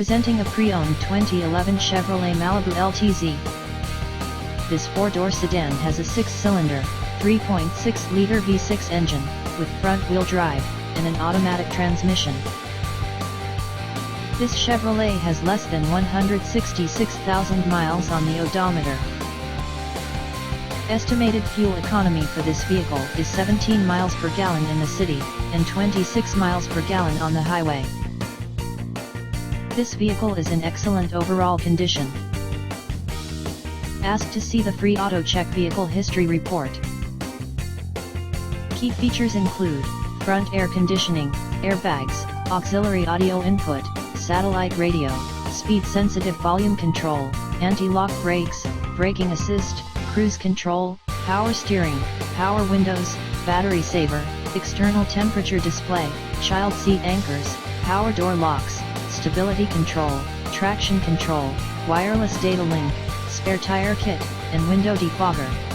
Presenting a pre-owned 2011 Chevrolet Malibu LTZ. This four-door sedan has a six-cylinder, 3.6-liter V6 engine, with front-wheel drive, and an automatic transmission. This Chevrolet has less than 166,000 miles on the odometer. Estimated fuel economy for this vehicle is 17 miles per gallon in the city, and 26 miles per gallon on the highway. This vehicle is in excellent overall condition. Ask to see the free AutoCheck Vehicle History Report. Key features include front air conditioning, airbags, auxiliary audio input, satellite radio, speed-sensitive volume control, anti-lock brakes, braking assist, cruise control, power steering, power windows, battery saver, external temperature display, child seat anchors, power door locks, stability control, traction control, wireless data link, spare tire kit, and window defogger.